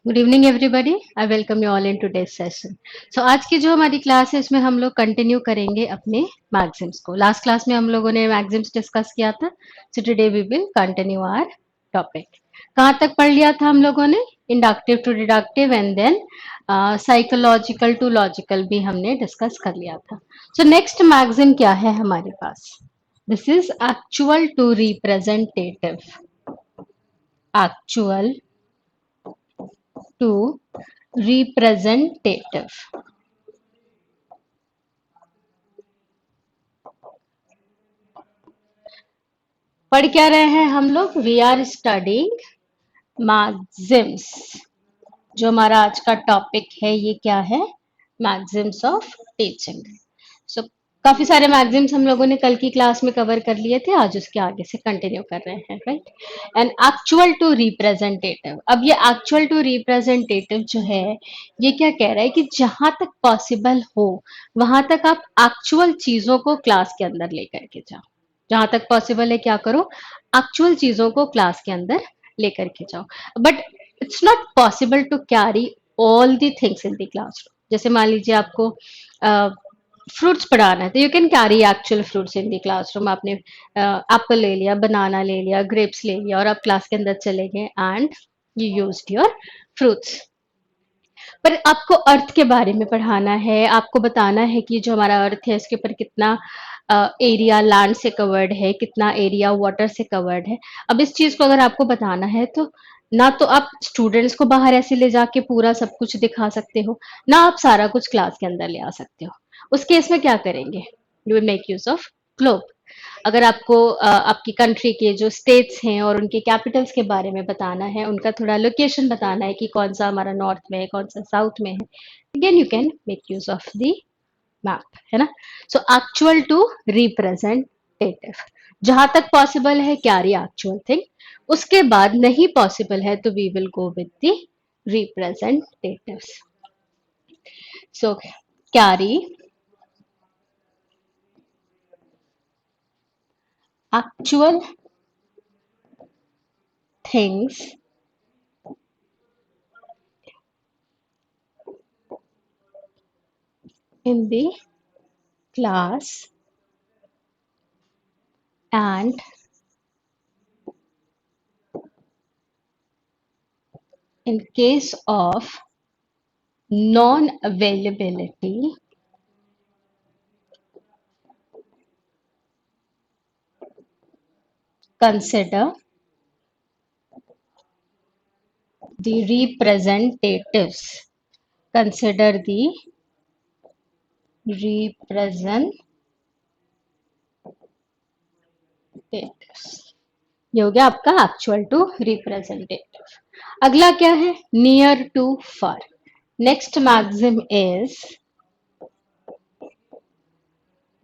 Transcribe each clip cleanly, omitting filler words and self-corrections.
Good evening everybody. I welcome you all in today's session. So आज की जो हमारी क्लास है इसमें हम लोग कंटिन्यू करेंगे अपने मैगजिम्स को। लास्ट क्लास में हम लोगों ने मैगजिम्स डिस्कस किया था। So today we will continue our topic. कहाँ तक पढ़ लिया था हम लोगों ने? Inductive to deductive and then psychological to logical भी हमने डिस्कस कर लिया था। सो नेक्स्ट मैगजिम क्या है हमारे पास? This is actual to representative. Actual to representative. पढ़ क्या रहे हैं हम लोग? We are studying maxims. जो हमारा आज का टॉपिक है ये क्या है? Maxims of teaching. सो काफी सारे मैगजिम्स हम लोगों ने कल की क्लास में कवर कर लिए थे, आज उसके आगे से कंटिन्यू कर रहे हैं, right? And actual to representative. अब ये एक्चुअल टू रिप्रेजेंटेटिव जो है ये क्या कह रहा है कि जहां तक पॉसिबल हो वहां तक आप एक्चुअल चीजों को क्लास के अंदर लेकर के जाओ। जहां तक पॉसिबल है क्या करो? एक्चुअल चीजों को क्लास के अंदर लेकर के जाओ। But it's not possible to carry all the things in the classroom. जैसे मान लीजिए आपको फ्रूट्स पढ़ाना है तो you can carry actual fruits in the classroom. आपने एप्पल ले लिया, बनाना ले लिया, ग्रेप्स ले लिया और आप क्लास के अंदर चले गए and you used your fruits. पर आपको अर्थ के बारे में पढ़ाना है, आपको बताना है कि जो हमारा अर्थ है इसके ऊपर कितना एरिया लैंड से कवर्ड है, कितना एरिया वाटर से कवर्ड है। अब इस चीज को अगर आपको बताना है तो ना तो आप स्टूडेंट्स को बाहर ऐसे ले जाके पूरा सब कुछ दिखा सकते हो, ना आप सारा कुछ क्लास के अंदर ले आ सकते हो। उस केस में क्या करेंगे? You will make use of globe. अगर आपको आपकी कंट्री के जो स्टेट्स हैं और उनके कैपिटल्स के बारे में बताना है, उनका थोड़ा लोकेशन बताना है कि कौन सा हमारा नॉर्थ में है, कौन सा साउथ में है, again you can make use of the map, है ना? So actual to representative. जहां तक पॉसिबल है कैरी एक्चुअल थिंग। उसके बाद नहीं पॉसिबल है तो we will go with the representatives. So carry actual things in the class and in case of non-availability, consider the representatives. Consider the representatives. ये हो गया आपका एक्चुअल टू रिप्रेजेंटेटिव। अगला क्या है? Near to far. Next maxim is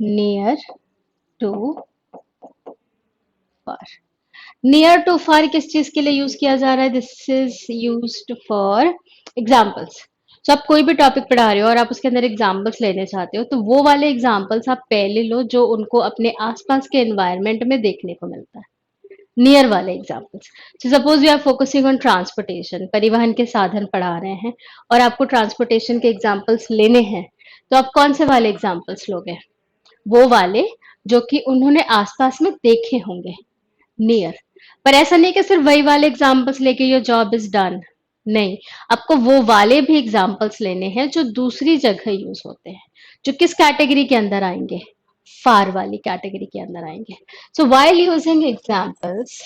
near to far. Near to far किस चीज के लिए यूज किया जा रहा है? This is used for examples. तो आप कोई भी टॉपिक पढ़ा रहे हो और आप उसके अंदर एग्जाम्पल्स लेने चाहते हो तो वो वाले एग्जाम्पल्स आप पहले लो जो उनको अपने आसपास के एनवायरनमेंट में देखने को मिलता है। नियर वाले examples. So suppose we are focusing on transportation, परिवहन के साधन पढ़ा रहे हैं और आपको ट्रांसपोर्टेशन के एग्जाम्पल्स लेने हैं, तो आप कौन से वाले एग्जाम्पल्स लोगे? वो वाले जो कि उन्होंने आसपास में देखे होंगे, नियर। पर ऐसा नहीं कि सिर्फ वही वाले एग्जाम्पल्स लेके योर जॉब इज डन। नहीं, आपको वो वाले भी एग्जाम्पल्स लेने हैं जो दूसरी जगह यूज होते हैं, जो किस कैटेगरी के अंदर आएंगे? फार वाली कैटेगरी के अंदर आएंगे। So while using examples,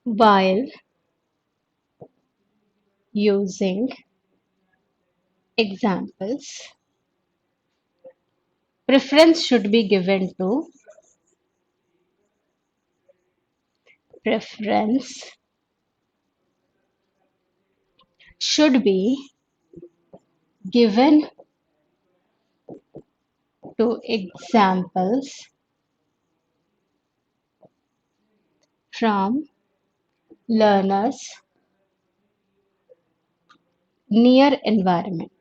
while using examples, preference should be given to preference should be given to examples from learners near environment.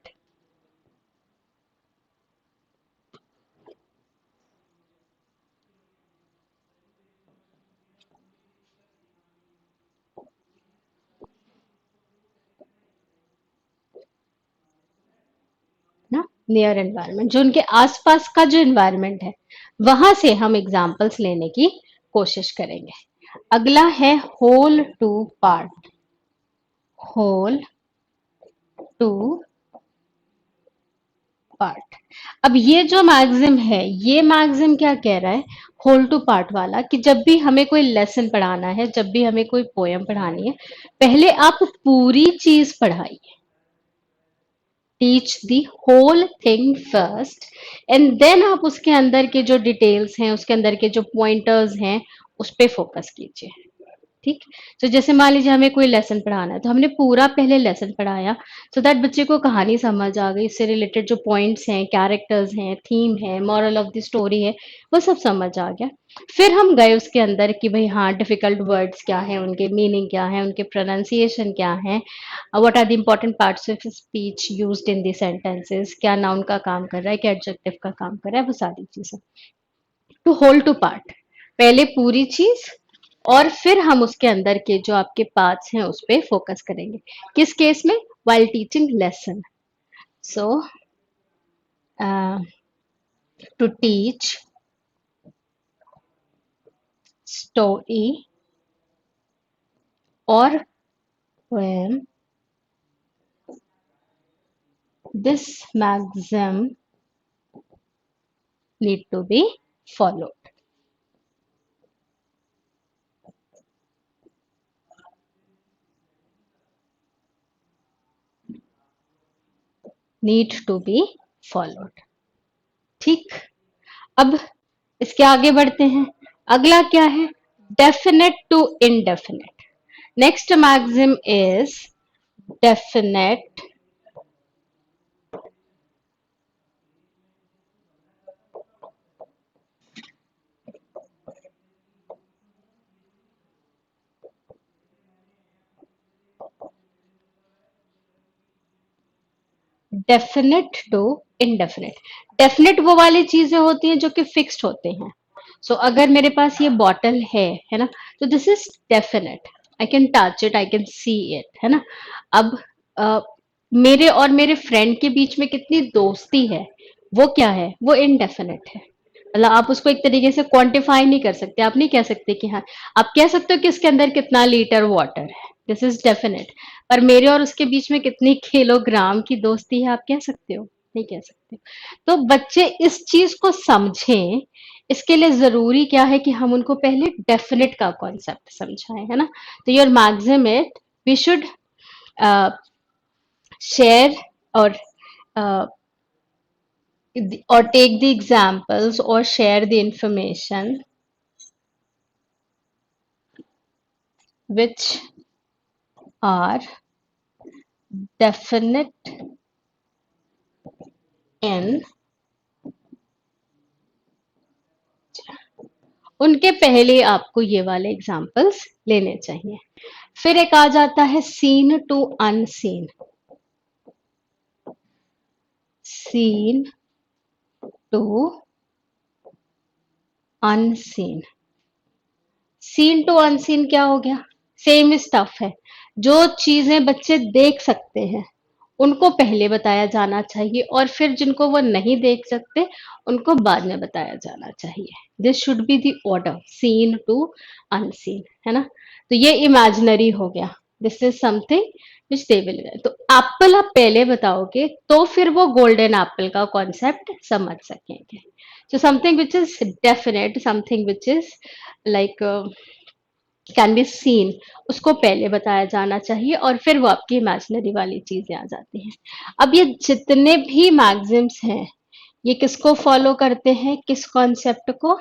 Near environment, जो उनके आसपास का जो एनवायरनमेंट है वहां से हम एग्जाम्पल्स लेने की कोशिश करेंगे। अगला है whole to part. Whole to part. अब ये जो मैक्सिम है, ये मैक्सिम क्या कह रहा है, होल टू पार्ट वाला, कि जब भी हमें कोई लेसन पढ़ाना है, जब भी हमें कोई पोयम पढ़ानी है, पहले आप पूरी चीज पढ़ाइए। Teach the whole thing first, and then आप उसके अंदर के जो डिटेल्स हैं, उसके अंदर के जो पॉइंटर्स हैं, उस पे फोकस कीजिए। ठीक। तो जैसे मान लीजिए हमें कोई लेसन पढ़ाना है, तो हमने पूरा पहले लेसन पढ़ाया, सो दैट बच्चे को कहानी समझ आ गई, इससे रिलेटेड जो पॉइंट्स हैं, कैरेक्टर्स हैं, थीम है, मॉरल ऑफ द स्टोरी है, वो सब समझ आ गया। फिर हम गए उसके अंदर कि भाई हाँ, डिफिकल्ट वर्ड्स क्या है, उनके मीनिंग क्या है, उनके प्रोनाउंसिएशन क्या है, what are the important parts of speech used in the sentences, क्या नाउन का काम कर रहा है, क्या एडजेक्टिव का काम कर रहा है, वो सारी चीजें। टू होल टू पार्ट, पहले पूरी चीज, और फिर हम उसके अंदर के जो आपके पार्ट्स हैं उस पे फोकस करेंगे। किस केस में? While teaching lesson. So to teach story और poem, this maxim need to be followed. Need to be followed. ठीक। अब इसके आगे बढ़ते हैं। अगला क्या है? Definite to indefinite. Next maxim is definite definite to indefinite. Definite वो वाली चीजें होती हैं जो कि फिक्स्ड होते हैं। सो अगर मेरे पास ये बॉटल है ना, तो this is definite, I can touch it, I can see it, है ना। अब अ, मेरे और मेरे फ्रेंड के बीच में कितनी दोस्ती है, वो क्या है, वो इनडेफिनेट है। मतलब आप उसको एक तरीके से क्वांटिफाई नहीं कर सकते, आप नहीं कह सकते कि हाँ, आप कह सकते हो कि इसके अंदर कितना लीटर वाटर है, दिस इज डेफिनेट। पर मेरे और उसके बीच में कितनी किलोग्राम की दोस्ती है, आप कह सकते हो? नहीं कह सकते। तो बच्चे इस चीज को समझें, इसके लिए जरूरी क्या है कि हम उनको पहले डेफिनेट का कॉन्सेप्ट समझाएं, है ना। तो your maxim it, we should share और uh, or take the examples or share the information which are definite in, उनके पहले आपको ये वाले एग्जाम्पल्स लेने चाहिए। फिर एक आ जाता है seen to unseen. Seen to unseen. Seen to unseen क्या हो गया? सेम स्टफ है। जो चीजें बच्चे देख सकते हैं उनको पहले बताया जाना चाहिए, और फिर जिनको वो नहीं देख सकते उनको बाद में बताया जाना चाहिए। This should be the order, seen to unseen, है ना। तो ये इमेजिनरी हो गया, this is something which they will. तो एप्पल आप पहले बताओगे तो फिर वो गोल्डन एप्पल का कॉन्सेप्ट समझ सकेंगे। So something which is definite, something which is like can be seen, उसको पहले बताया जाना चाहिए, और फिर वो आपकी इमेजिनरी वाली चीजें आ जाती हैं। अब ये जितने भी मैक्सिम्स हैं, ये किसको फॉलो करते हैं, किस कॉन्सेप्ट को?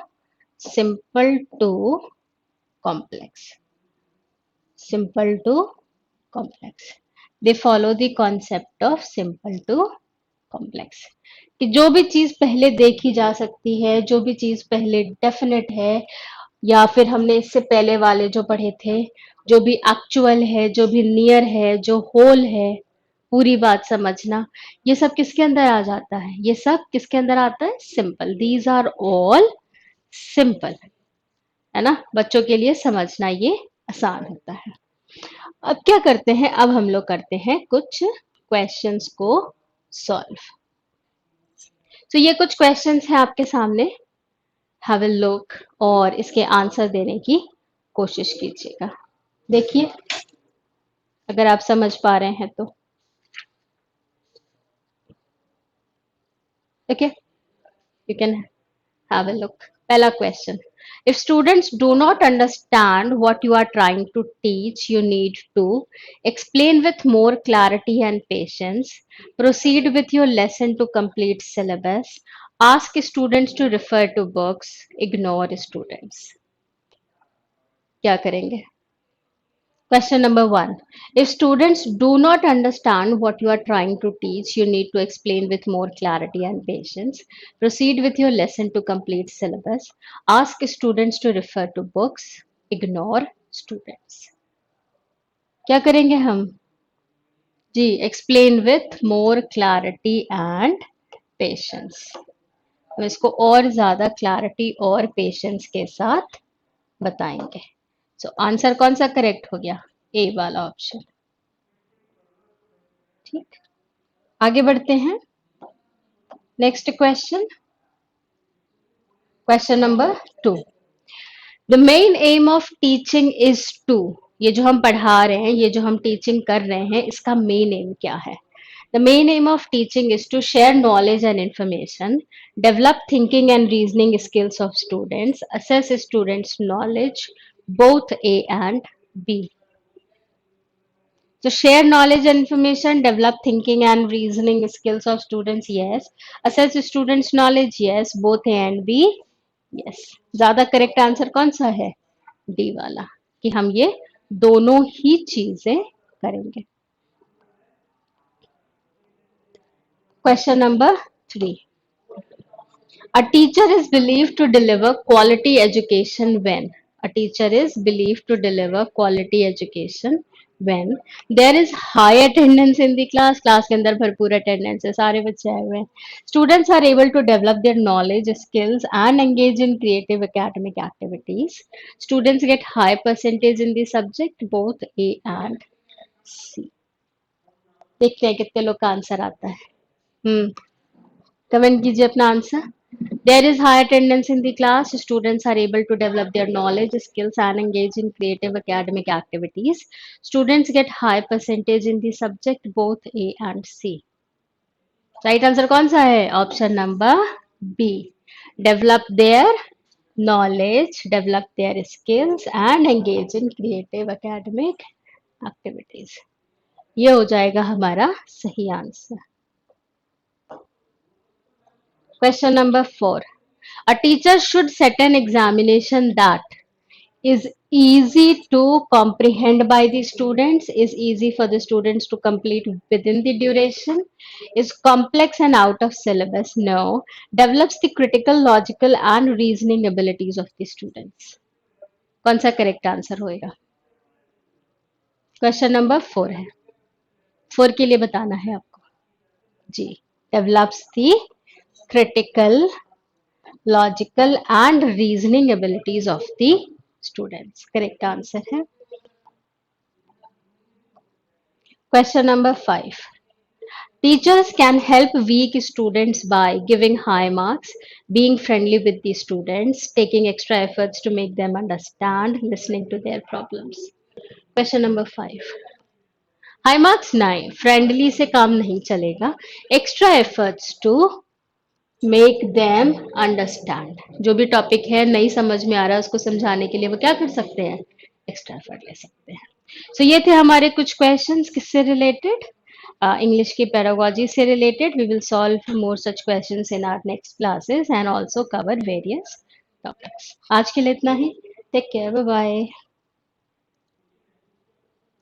Simple to complex. Simple to complex, they follow the concept of simple to complex. कि जो भी चीज पहले देखी जा सकती है, जो भी चीज पहले डेफिनेट है, या फिर हमने इससे पहले वाले जो पढ़े थे, जो भी एक्चुअल है, जो भी नियर है, जो होल है, पूरी बात समझना, ये सब किसके अंदर आ जाता है? ये सब किसके अंदर आता है? Simple. These are all simple, है ना। बच्चों के लिए समझना ये आसान होता है। अब क्या करते हैं, अब हम लोग करते हैं कुछ क्वेश्चंस को सॉल्व। तो ये कुछ क्वेश्चंस हैं आपके सामने, हैव अ लुक और इसके आंसर देने की कोशिश कीजिएगा। देखिए अगर आप समझ पा रहे हैं तो। Okay, you can have a look. Pehla question. If students do not understand what you are trying to teach, you need to explain with more clarity and patience, proceed with your lesson to complete syllabus, ask students to refer to books, ignore students. क्या करेंगे? Question number one. If students do not understand what you are trying to teach, you need to explain with more clarity and patience. Proceed with your lesson to complete syllabus. Ask students to refer to books. Ignore students. क्या करेंगे हम? जी, explain with more clarity and patience. हम इसको और ज्यादा clarity और patience के साथ बताएंगे. So आंसर कौन सा करेक्ट हो गया? ए वाला ऑप्शन. ठीक, आगे बढ़ते हैं. Next question, question number 2. The main aim of teaching is to. ये जो हम पढ़ा रहे हैं, ये जो हम टीचिंग कर रहे हैं, इसका मेन एम क्या है? The main aim of teaching is to share knowledge and information, develop thinking and reasoning skills of students, assess students knowledge, both A and B. So share knowledge and information, develop thinking and reasoning skills of students, yes. Assess students' knowledge, yes. Both A and B, yes. ज्यादा correct answer कौन सा है? D वाला, कि हम ये दोनों ही चीजें करेंगे. Question number 3. A teacher is believed to deliver quality education when? A teacher is believed to deliver quality education when there is high attendance in the class. Class के अंदर भरपूर attendance है, सारे बच्चे आए हुए हैं. Students are able to develop their knowledge, skills and engage in creative academic activities. Students get high percentage in the subject, both A and C. देखते हैं कितने लोग का आंसर आता है. कमेंट कीजिए अपना answer. There is high attendance in the class. Students are able to develop their knowledge, skills, and engage in creative academic activities. Students get high percentage in the subject, both A and C. Right answer कौन सा है? Option number B. Develop their knowledge, develop their skills, and engage in creative academic activities. ये हो जाएगा हमारा सही answer. Question number 4. A teacher should set an examination that is easy to comprehend by the students, is easy for the students to complete within the duration, is complex and out of syllabus, no, develops the critical, logical and reasoning abilities of the students. कौन सा correct answer होएगा? Question number 4 है. 4 के लिए बताना है आपको. जी, develops the critical, logical and reasoning abilities of the students. Correct answer है. Question number 5. Teachers can help weak students by giving high marks, being friendly with the students, taking extra efforts to make them understand, listening to their problems. Question number 5. High marks नहीं, friendly से काम नहीं चलेगा. Extra efforts to make them understand. जो भी topic है नहीं समझ में आ रहा है उसको समझाने के लिए वो क्या कर सकते हैं? एक्स्ट्रा एफर्ट ले सकते हैं. सो ये थे हमारे कुछ क्वेश्चंस किससे रिलेटेड? इंग्लिश की पेडागोजी से related. We will solve more such questions in our next classes and also cover various topics. आज के लिए इतना ही. Take care, bye bye.